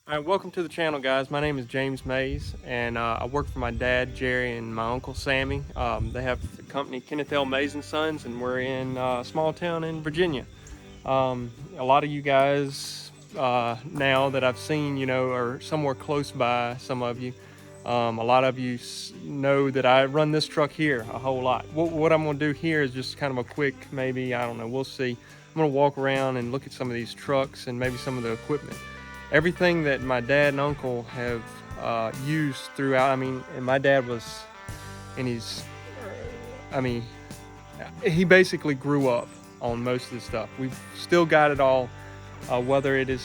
All right, welcome to the channel, guys. My name is James Mays, and I work for my dad, Jerry, and my uncle, Sammy. They have the company Kenneth L. Mays & Sons, and we're in a small town in Virginia. A lot of you guys now that I've seen, you know, are somewhere close by, some of you. A lot of you know that I run this truck here a whole lot. What I'm going to do here is just kind of a quick, maybe, I don't know, we'll see. I'm going to walk around and look at some of these trucks and maybe some of the equipment. Everything that my dad and uncle have used throughout. I mean, and my dad was in his, he basically grew up on most of the stuff. We've still got it all, whether it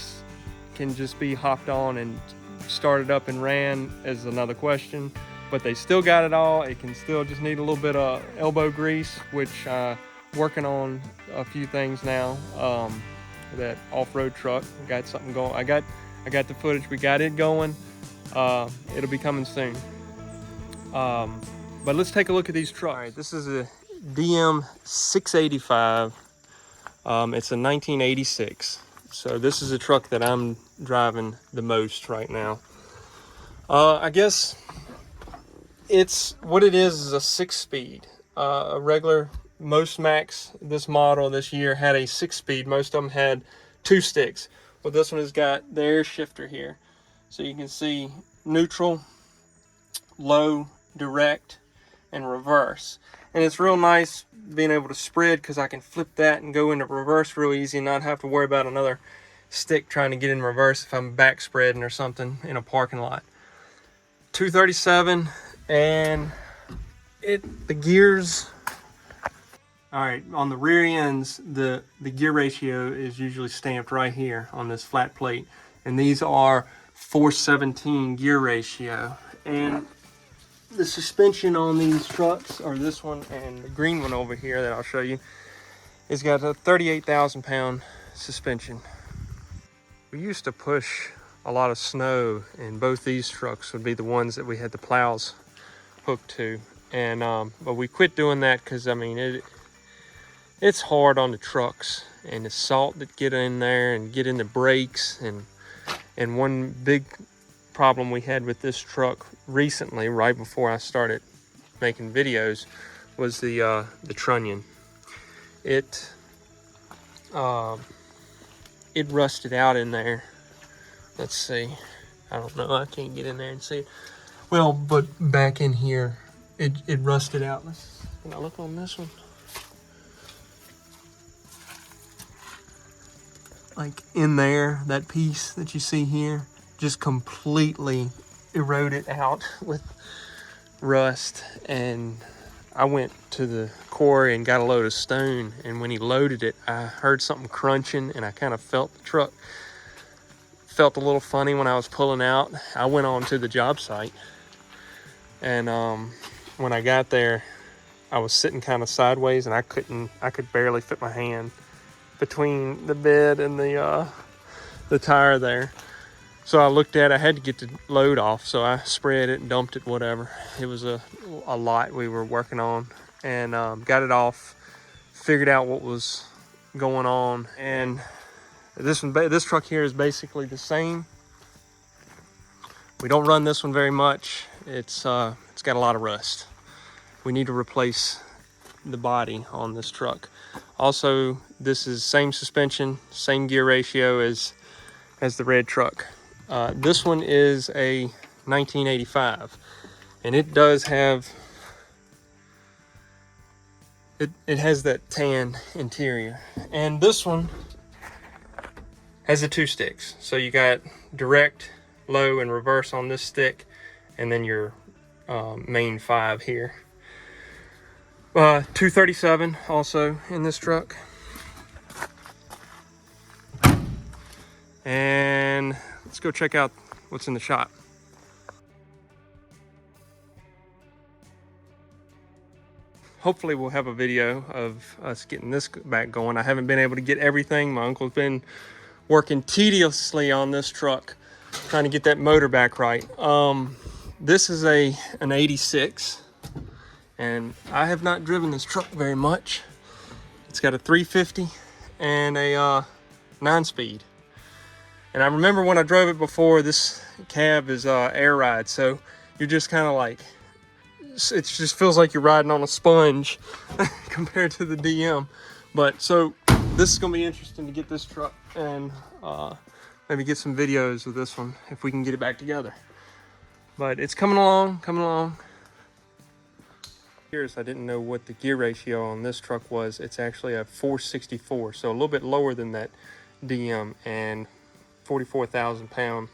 can just be hopped on and started up and ran is another question, but they still got it all. It can still just need a little bit of elbow grease, which working on a few things now. That off-road truck, got something going. I got the footage, we got it going. It'll be coming soon. But let's take a look at these trucks. All right, this is a DM685. It's a 1986. So this is a truck that I'm driving the most right now. I guess what it is a 6-speed. A regular, most Macks this model this year had a 6-speed. Most of them had 2 sticks. Well, this one has got the air shifter here. So you can see neutral, low, direct, and reverse. And it's real nice being able to spread because I can flip that and go into reverse real easy and not have to worry about another stick trying to get in reverse if I'm back spreading or something in a parking lot. 237, and the gears. All right, on the rear ends, the gear ratio is usually stamped right here on this flat plate, and these are 417 gear ratio. And the suspension on these trucks, or this one and the green one over here that I'll show you, has got a 38,000 pound suspension. We used to push a lot of snow, and both these trucks would be the ones that we had the plows hooked to. And but we quit doing that because, I mean, it's hard on the trucks, and the salt that get in there and get in the brakes. And one big problem we had with this truck recently, right before I started making videos, was the trunnion. It rusted out in there. Let's see. I don't know. I can't get in there and see it. Well, but back in here, it rusted out. Can I look on this one? Like in there, that piece that you see here, just completely eroded out with rust. And I went to the quarry and got a load of stone, and when he loaded it, I heard something crunching, and I kind of felt the truck felt a little funny when I was pulling out. I went on to the job site, and when I got there, I was sitting kind of sideways, and I could barely fit my hand between the bed and the tire there. So I looked at it, I had to get the load off, so I spread it and dumped it, whatever. It was a lot we were working on, and got it off, figured out what was going on. And this truck here is basically the same. We don't run this one very much. It's got a lot of rust. We need to replace the body on this truck. Also, this is same suspension, same gear ratio as the red truck. This one is a 1985, and it does have, it has that tan interior. And this one has the 2 sticks. So you got direct, low, and reverse on this stick, and then your main 5 here. 237 also in this truck. And let's go check out what's in the shop. Hopefully we'll have a video of us getting this back going. I haven't been able to get everything. My uncle's been working tediously on this truck, trying to get that motor back right. This is an 86. And I have not driven this truck very much. It's got a 350 and a 9-speed. And I remember when I drove it before, this cab is air ride, so you're just kind of like, it just feels like you're riding on a sponge compared to the DM. But so this is gonna be interesting to get this truck and maybe get some videos of this one if we can get it back together. But it's coming along, coming along. I didn't know what the gear ratio on this truck was. It's actually a 464, so a little bit lower than that DM, and 44,000 pound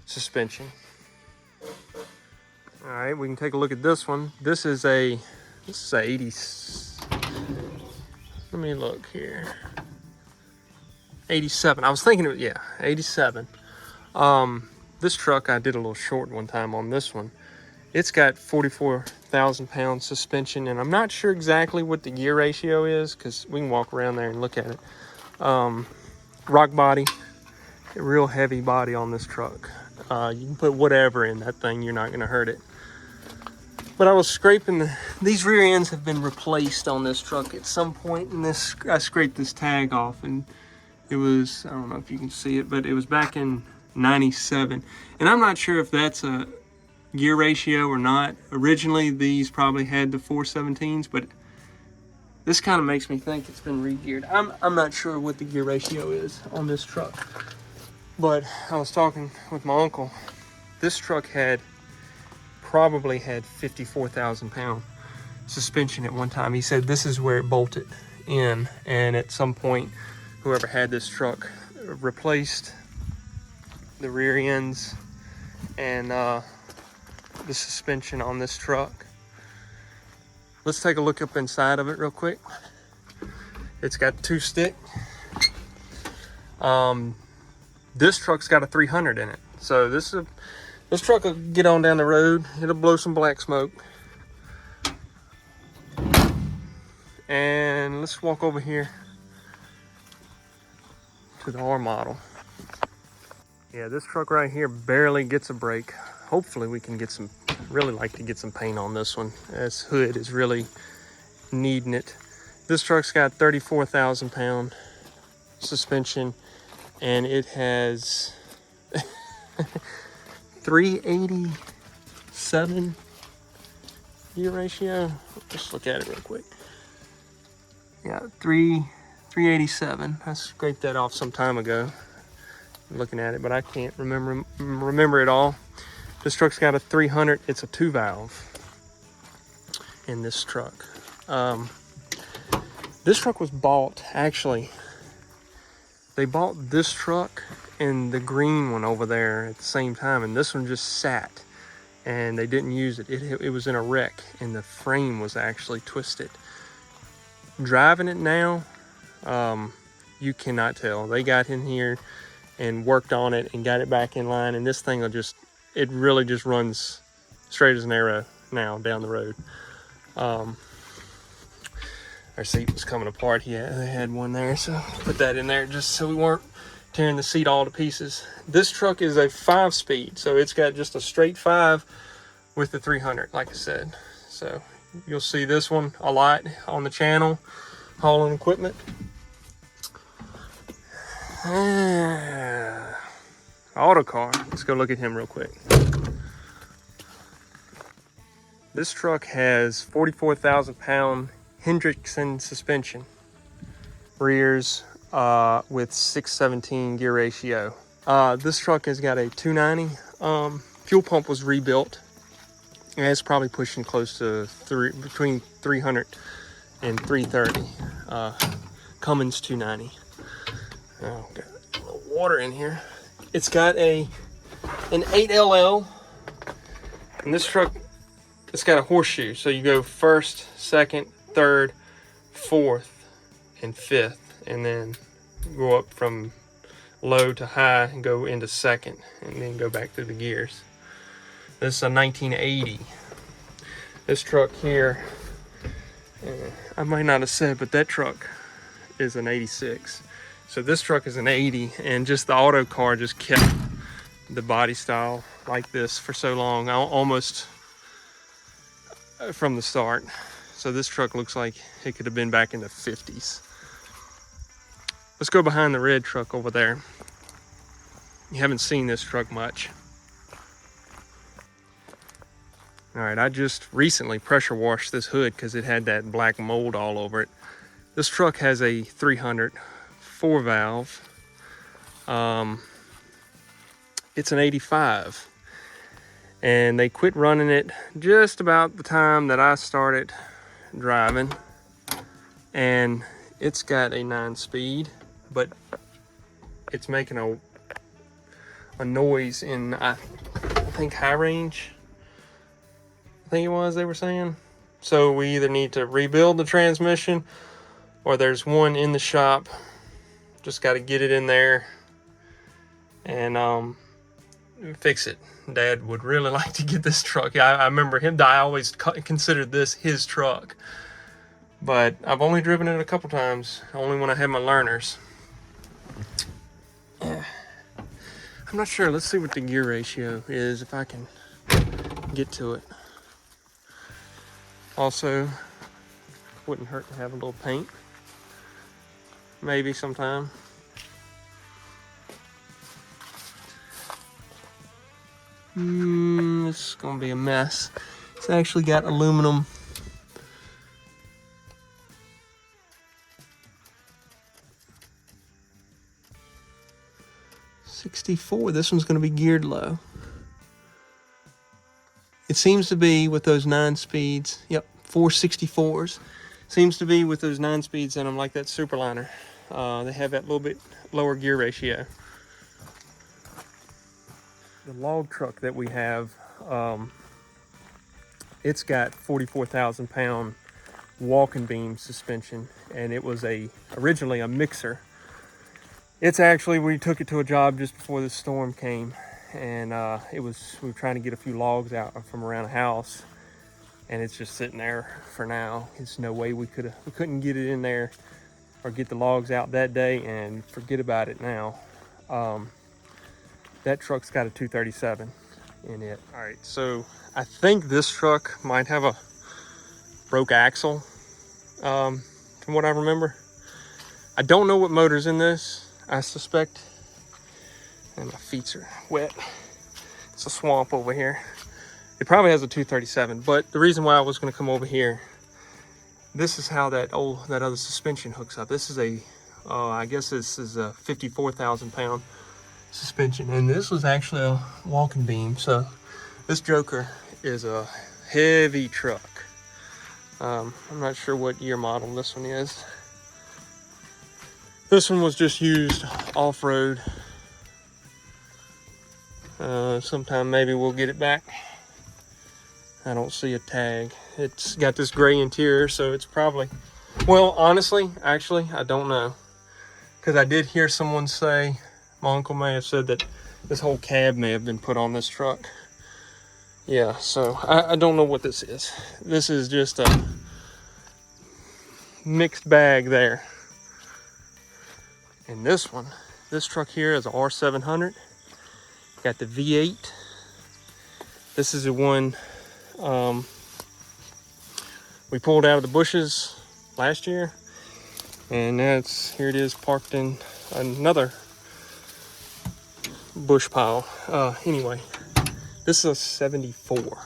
suspension. All right, we can take a look at this one. This is a 80. Let me look here. 87. I was thinking it was, yeah, 87. This truck, I did a little short one time on this one. It's got 44,000 pound suspension, and I'm not sure exactly what the gear ratio is because we can walk around there and look at it. Rock body, a real heavy body on this truck. You can put whatever in that thing, you're not gonna hurt it. But I was scraping, these rear ends have been replaced on this truck at some point in this. I scraped this tag off, and it was, I don't know if you can see it, but it was back in 97. And I'm not sure if that's a gear ratio or not. Originally these probably had the 417s, but this kind of makes me think it's been re-geared. I'm not sure what the gear ratio is on this truck, but I was talking with my uncle. This truck probably had 54,000 pound suspension at one time. He said this is where it bolted in, and at some point whoever had this truck replaced the rear ends and the suspension on this truck. Let's take a look up inside of it real quick. It's got 2-stick. This truck's got a 300 in it, so this truck will get on down the road. It'll blow some black smoke. And let's walk over here to the R-Model. Yeah, this truck right here barely gets a break. Hopefully we can get some, really like to get some paint on this one. This hood is really needing it. This truck's got 34,000 pound suspension, and it has 387 gear ratio. Just look at it real quick. Yeah, 387. I scraped that off some time ago. Looking at it, but I can't remember it all. This truck's got a 300. It's a 2-valve in this truck. This truck was bought, actually, they bought this truck and the green one over there at the same time, and this one just sat and they didn't use it. It was in a wreck, and the frame was actually twisted. Driving it now, you cannot tell. They got in here and worked on it and got it back in line, and this thing will just, it really just runs straight as an arrow now down the road. Our seat was coming apart. Yeah, they had one there, so put that in there just so we weren't tearing the seat all to pieces. This truck is a 5-speed, so it's got just a straight 5 with the 300, like I said. So you'll see this one a lot on the channel, hauling equipment. Autocar, let's go look at him real quick. This truck has 44,000 pound Hendrickson suspension, rears with 617 gear ratio. This truck has got a 290. Fuel pump was rebuilt, and it's probably pushing close to between 300 and 330. Cummins 290. Oh, got a little water in here. It's got an 8LL, and this truck, it's got a horseshoe, so you go 1st, 2nd, 3rd, 4th, and 5th, and then go up from low to high and go into 2nd, and then go back through the gears. This is a 1980. This truck here, I might not have said, but that truck is an 86. So this truck is an 80, and just the Autocar just kept the body style like this for so long, almost from the start. So this truck looks like it could have been back in the 50s. Let's go behind the red truck over there. You haven't seen this truck much. All right, I just recently pressure washed this hood because it had that black mold all over it. This truck has a 300 4-valve. It's an 85. And they quit running it just about the time that I started driving. And it's got a 9-speed, but it's making a noise in, I think, high range. I think it was, they were saying. So we either need to rebuild the transmission, or there's one in the shop. Just got to get it in there and fix it. Dad would really like to get this truck. I remember him. I always considered this his truck, but I've only driven it a couple times. Only when I had my learners. I'm not sure. Let's see what the gear ratio is, if I can get to it. Also, wouldn't hurt to have a little paint. Maybe sometime. This is gonna be a mess. It's actually got aluminum. .64. This one's gonna be geared low. It seems to be with those 9 speeds. Yep, 464s. Seems to be with those 9 speeds in them, like that Superliner. They have that little bit lower gear ratio. The log truck that we have, it's got 44,000 pound walking beam suspension, and it was originally a mixer. It's actually, we took it to a job just before the storm came, and we were trying to get a few logs out from around the house, and it's just sitting there for now. There's no way we couldn't get it in there or get the logs out that day, and forget about it now. That truck's got a 237 in it. All right, so I think this truck might have a broke axle, from what I remember. I don't know what motor's in this. I suspect, and my feet are wet. It's a swamp over here. It probably has a 237, but the reason why I was gonna come over here, this is how that other suspension hooks up. This is I guess this is a 54,000 pound suspension, and this was actually a walking beam. So this joker is a heavy truck. I'm not sure what year model this one is. This one was just used off-road. Sometime maybe we'll get it back. I don't see a tag. It's got this gray interior, so it's probably, well, honestly, actually, I don't know, because I did hear someone say, my uncle may have said that this whole cab may have been put on this truck. Yeah, so I don't know what this is. This is just a mixed bag there. And this truck here is a R700. Got the V8. This is the one we pulled out of the bushes last year. And here it is parked in another bush pile. Anyway, this is a 74.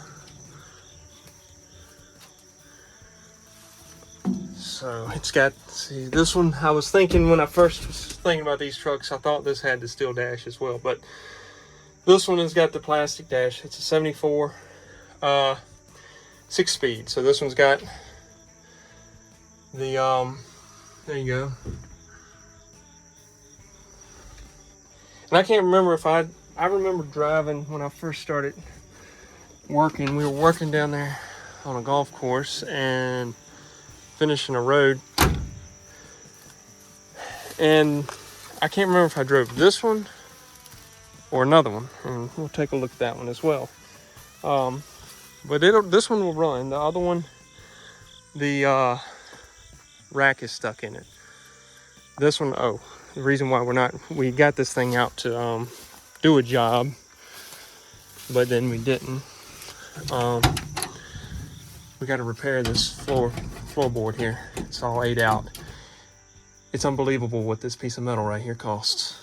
So it's got, see, this one, I was thinking when I first was thinking about these trucks, I thought this had the steel dash as well, but this one has got the plastic dash. It's a 74, 6-speed. So this one's got the, there you go. And I can't remember if I remember driving when I first started working. We were working down there on a golf course and finishing a road. And I can't remember if I drove this one or another one. And we'll take a look at that one as well. But this one will run. The other one, the rack is stuck in it. This one, the reason why we got this thing out to do a job, but then we didn't. We got to repair this floorboard here. It's all 8 out. It's unbelievable what this piece of metal right here costs.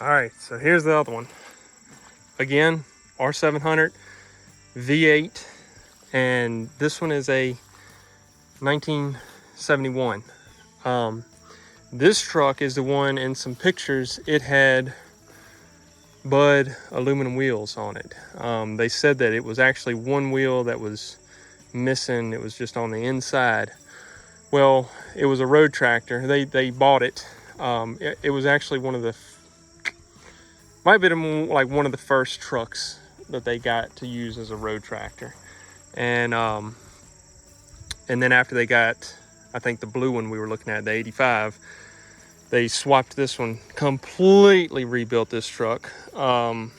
All right, so here's the other one. Again, R700 V8, and this one is a 1971. This truck is the one, in some pictures, it had Bud aluminum wheels on it. They said that it was actually one wheel that was missing. It was just on the inside. Well, it was a road tractor. They bought it. It was actually one of the, might have been like one of the first trucks that they got to use as a road tractor. And then after they got, I think the blue one we were looking at, the 85, they swapped this one, completely rebuilt this truck, and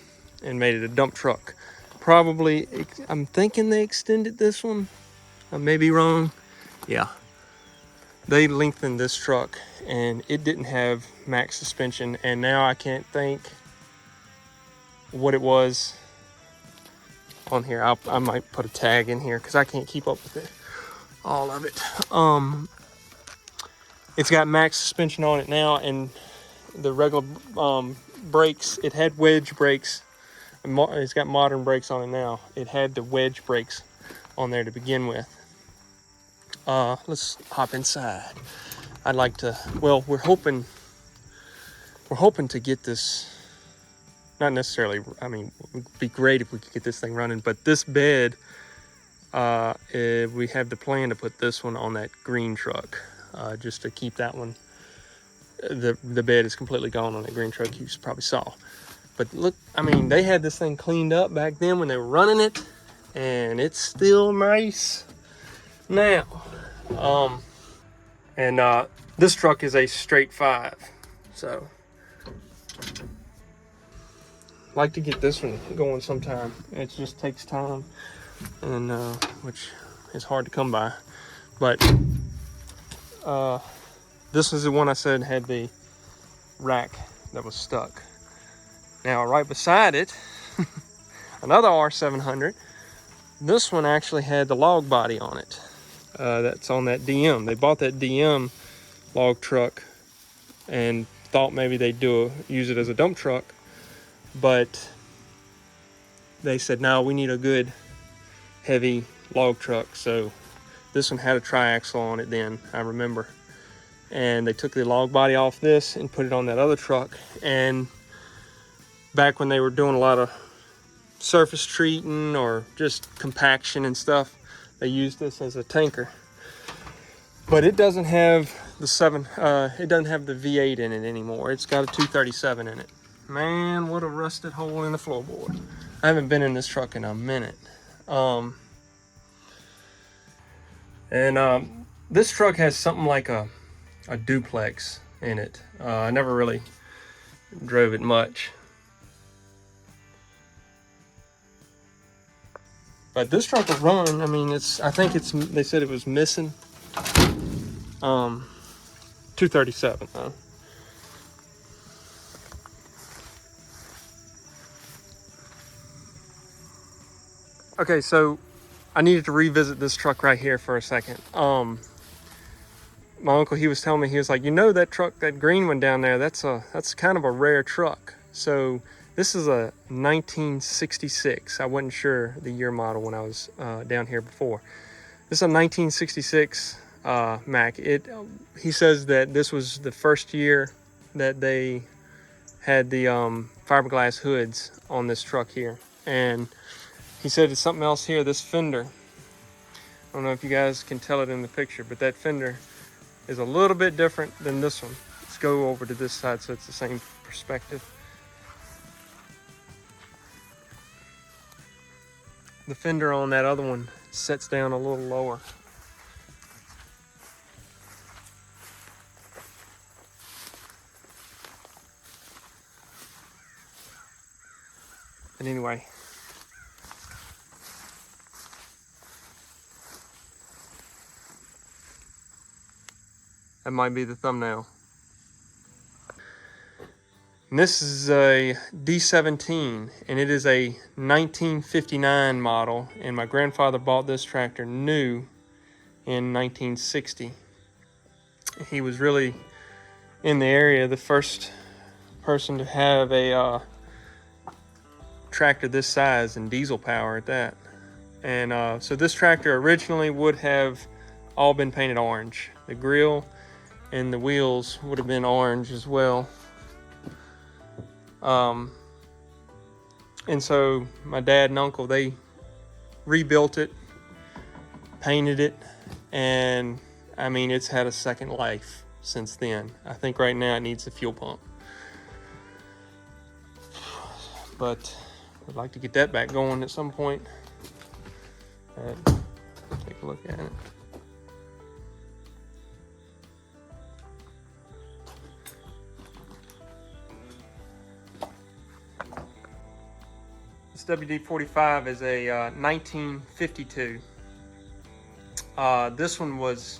made it a dump truck. Probably, I'm thinking they extended this one. I may be wrong. Yeah. They lengthened this truck, and it didn't have Mack suspension, and now I can't think what it was on here. I might put a tag in here because I can't keep up with it, all of it. It's got Mack suspension on it now, and the regular brakes, it had wedge brakes. It's got modern brakes on it now. It had the wedge brakes on there to begin with. Let's hop inside. I'd like to, well, we're hoping to get this, not necessarily, I mean, it would be great if we could get this thing running, but this bed, we have the plan to put this one on that green truck, just to keep that one, the bed is completely gone on that green truck, you probably saw. But look, I mean, they had this thing cleaned up back then when they were running it, and it's still nice now. This truck is a straight 5, so I'd like to get this one going sometime. It just takes time, and which is hard to come by. But this is the one I said had the rack that was stuck. Now right beside it, another R700. This one actually had the log body on it. That's on that DM. They bought that DM log truck and thought maybe they'd use it as a dump truck, but they said no, we need a good heavy log truck. So this one had a triaxle on it then, I remember, and they took the log body off this and put it on that other truck. And back when they were doing a lot of surface treating or just compaction and stuff, they used this as a tanker. But it doesn't have the it doesn't have the V8 in it anymore. It's got a 237 in it. Man, what a rusted hole in the floorboard. I haven't been in this truck in a minute. This truck has something like a duplex in it. I never really drove it much. But this truck will run. I mean, I think they said it was missing 237 though. Okay, so I needed to revisit this truck right here for a second. My uncle, he was telling me, he was like, you know, that truck, that green one down there, that's kind of a rare truck. So this is a 1966. I wasn't sure the year model when I was down here before. This is a 1966 Mack. He says that this was the first year that they had the fiberglass hoods on this truck here. And he said it's something else here, this fender. I don't know if you guys can tell it in the picture, but that fender is a little bit different than this one. Let's go over to this side so it's the same perspective. The fender on that other one sets down a little lower. And anyway, that might be the thumbnail. And this is a D17, and it is a 1959 model, and my grandfather bought this tractor new in 1960. He was really in the area the first person to have a tractor this size and diesel power at that. And so this tractor originally would have all been painted orange. The grill and the wheels would have been orange as well. And so my dad and uncle, they rebuilt it, painted it, and I mean, it's had a second life since then. I think right now it needs a fuel pump. But I'd like to get that back going at some point. Take a look at it. This WD-45 is a 1952. This one was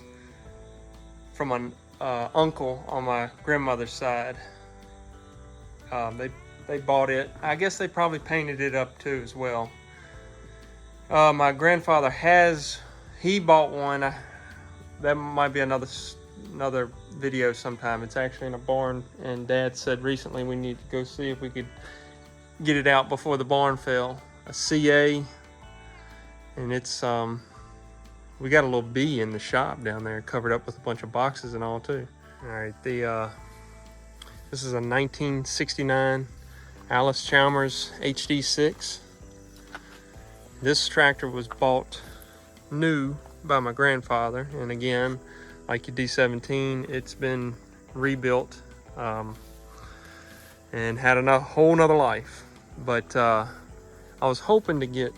from an uncle on my grandmother's side. They bought it. I guess they probably painted it up too as well. My grandfather he bought one. That might be another video sometime. It's actually in a barn, and Dad said recently we need to go see if we could get it out before the barn fell. A CA, and it's we got a little B in the shop down there, covered up with a bunch of boxes and all too. All right, this is a 1969 Allis Chalmers HD6. This tractor was bought new by my grandfather, and again, like your D17, it's been rebuilt and had a whole nother life. But I was hoping to get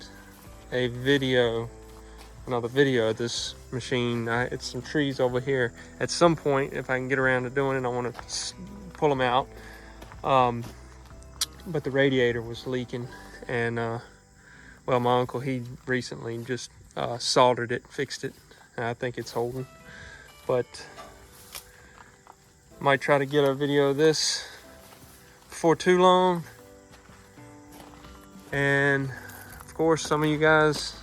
another video of this machine. It's some trees over here. At some point, if I can get around to doing it, I want to pull them out. But the radiator was leaking, and well, my uncle, he recently just soldered it, fixed it, and I think it's holding. But might try to get a video of this before too long. And of course, some of you guys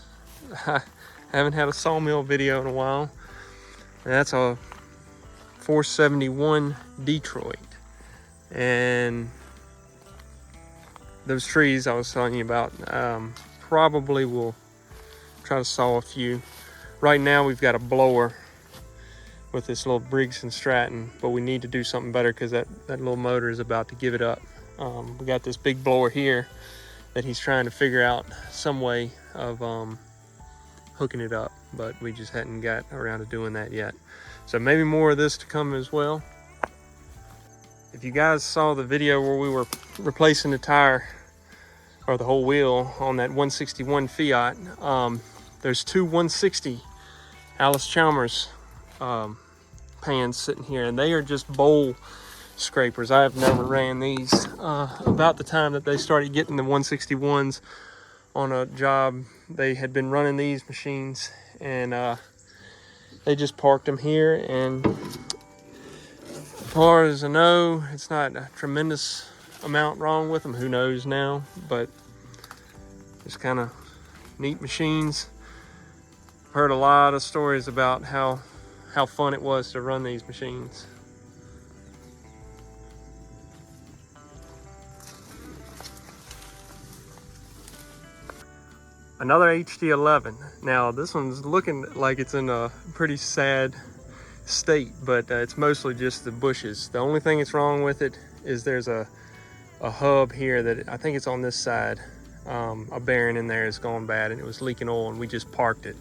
haven't had a Sawmill video in a while. And that's a 471 Detroit. And those trees I was telling you about, probably will try to saw a few. Right now we've got a blower with this little Briggs & Stratton, but we need to do something better because that little motor is about to give it up. We got this big blower here that he's trying to figure out some way of hooking it up, but we just hadn't got around to doing that yet. So maybe more of this to come as well. If you guys saw the video where we were replacing the tire or the whole wheel on that 161 Fiat, there's two 160 Allis Chalmers pans sitting here, and they are just bowl scrapers. I have never ran these. About the time that they started getting the 161s on a job, they had been running these machines, and they just parked them here. And as far as I know, it's not a tremendous amount wrong with them. Who knows now, but just kind of neat machines. Heard a lot of stories about how fun it was to run these machines. Another HD11. Now this one's looking like it's in a pretty sad state, but it's mostly just the bushes. The only thing that's wrong with it is there's a hub here that I think it's on this side. A bearing in there is going bad, and it was leaking oil, and we just parked it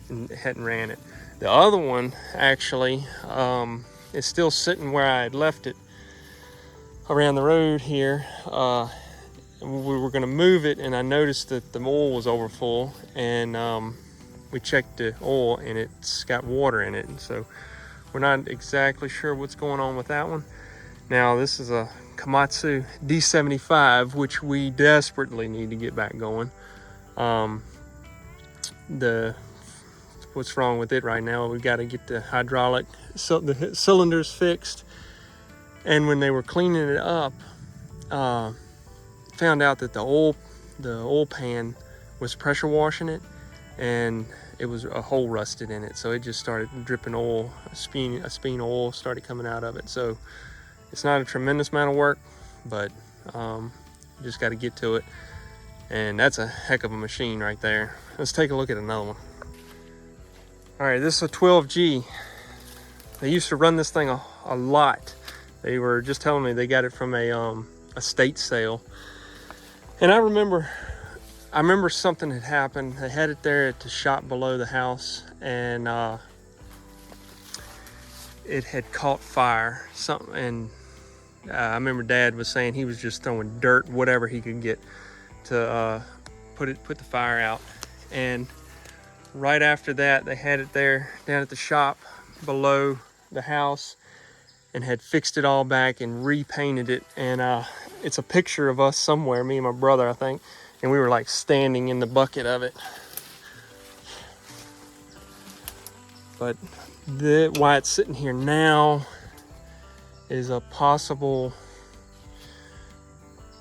and hadn't ran it. The other one actually is still sitting where I had left it around the road here. We were going to move it, and I noticed that the oil was over full, and we checked the oil, and it's got water in it, and so we're not exactly sure what's going on with that one. Now this is a Komatsu D75, which we desperately need to get back going. What's wrong with it right now, we've got to get the hydraulic, so the cylinders fixed, and when they were cleaning it up, found out that the oil pan was pressure washing it, and it was a hole rusted in it, so it just started dripping oil. A speen oil started coming out of it. So it's not a tremendous amount of work, but just got to get to it. And that's a heck of a machine right there. Let's take a look at another one. All right, this is a 12G. They used to run this thing a lot. They were just telling me they got it from a estate sale. And I remember something had happened. They had it there at the shop below the house, and it had caught fire. And I remember Dad was saying he was just throwing dirt, whatever he could get, to put the fire out. And right after that, they had it there down at the shop below the house and had fixed it all back and repainted it. And it's a picture of us somewhere, me and my brother, I think, and we were like standing in the bucket of it. But why it's sitting here now is a possible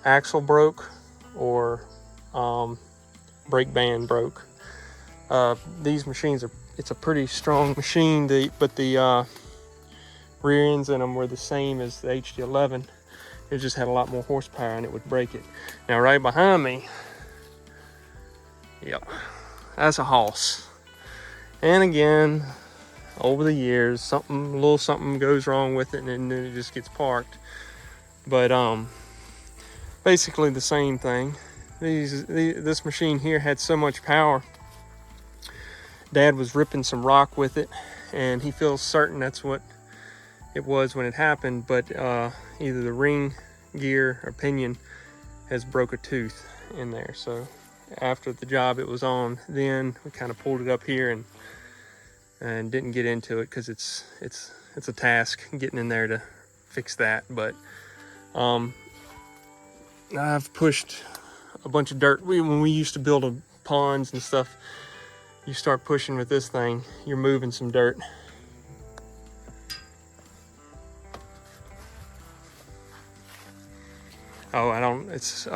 axle broke or brake band broke. These machines it's a pretty strong machine, but the rear ends in them were the same as the HD11. It just had a lot more horsepower and it would break it. Now right behind me, yep, that's a Hoss. And again, over the years, a little something goes wrong with it, and then it just gets parked. But basically the same thing. This machine here had so much power. Dad was ripping some rock with it, and he feels certain that's what it was when it happened. But either the ring gear or pinion has broke a tooth in there. So after the job it was on, then we kind of pulled it up here and didn't get into it because it's a task getting in there to fix that. But I've pushed a bunch of dirt. When we used to build ponds and stuff, you start pushing with this thing, you're moving some dirt. Oh, it's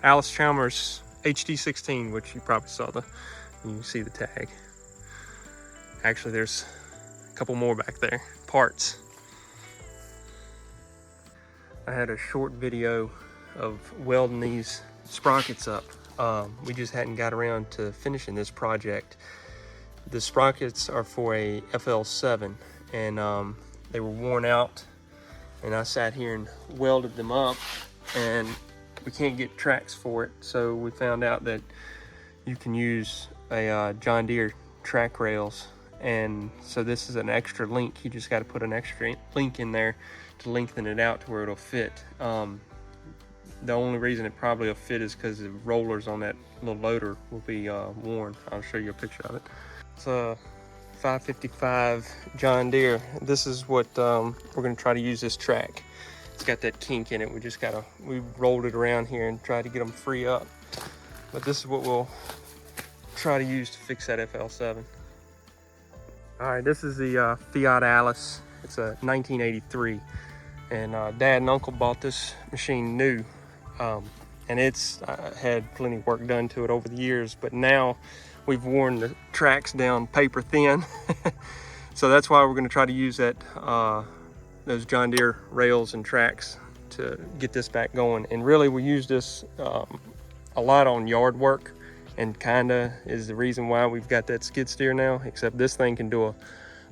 Allis Chalmers HD16, which you probably saw you can see the tag. Actually, there's a couple more back there, parts. I had a short video of welding these sprockets up. We just hadn't got around to finishing this project. The sprockets are for a FL7, and they were worn out, and I sat here and welded them up, and we can't get tracks for it. So we found out that you can use a John Deere track rails, and so this is an extra link. You just got to put an extra link in there to lengthen it out to where it'll fit. The only reason it probably will fit is because the rollers on that little loader will be worn. I'll show you a picture of it. It's a 555 John Deere. This is what we're going to try to use this track. It's got that kink in it. We rolled it around here and tried to get them free up. But this is what we'll try to use to fix that FL7. All right, this is the Fiat Allis. It's a 1983. And Dad and Uncle bought this machine new. And it's had plenty of work done to it over the years, but now we've worn the tracks down paper thin. So that's why we're going to try to use those John Deere rails and tracks to get this back going. And really we use this a lot on yard work, and kinda is the reason why we've got that skid steer now, except this thing can do a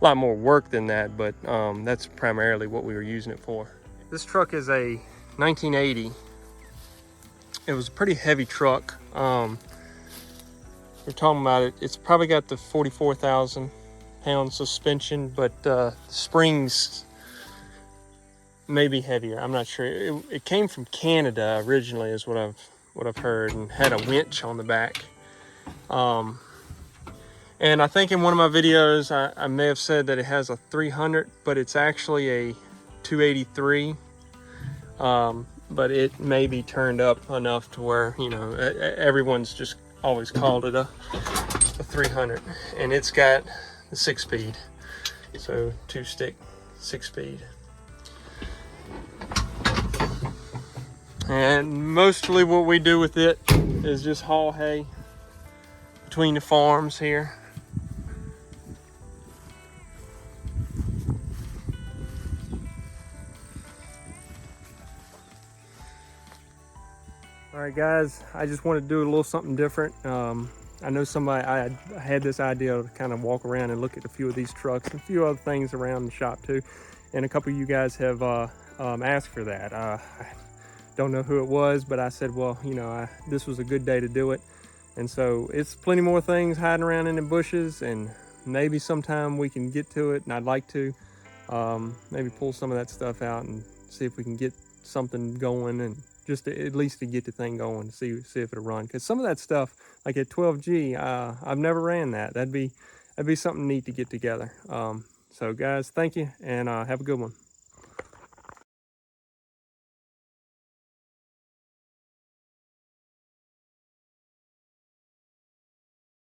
lot more work than that, but that's primarily what we were using it for. This truck is a 1980. It was a pretty heavy truck. We're talking about it. It's probably got the 44,000 pound suspension, but the springs may be heavier. I'm not sure. It came from Canada originally, is what I've heard, and had a winch on the back. And I think in one of my videos, I may have said that it has a 300, but it's actually a 283. But it may be turned up enough to where, you know, everyone's just always called it a 300. And it's got the 6-speed, so 2-stick 6-speed. And mostly what we do with it is just haul hay between the farms here. All right, guys, I just wanted to do a little something different. I know I had this idea to kind of walk around and look at a few of these trucks and a few other things around the shop too. And a couple of you guys have asked for that. I don't know who it was, but I said, well, you know, this was a good day to do it. And so it's plenty more things hiding around in the bushes, and maybe sometime we can get to it, and I'd like to maybe pull some of that stuff out and see if we can get something going, and just at least to get the thing going, see if it'll run. Because some of that stuff, like at 12G, I've never ran that. That'd be something neat to get together. So guys, thank you, and have a good one.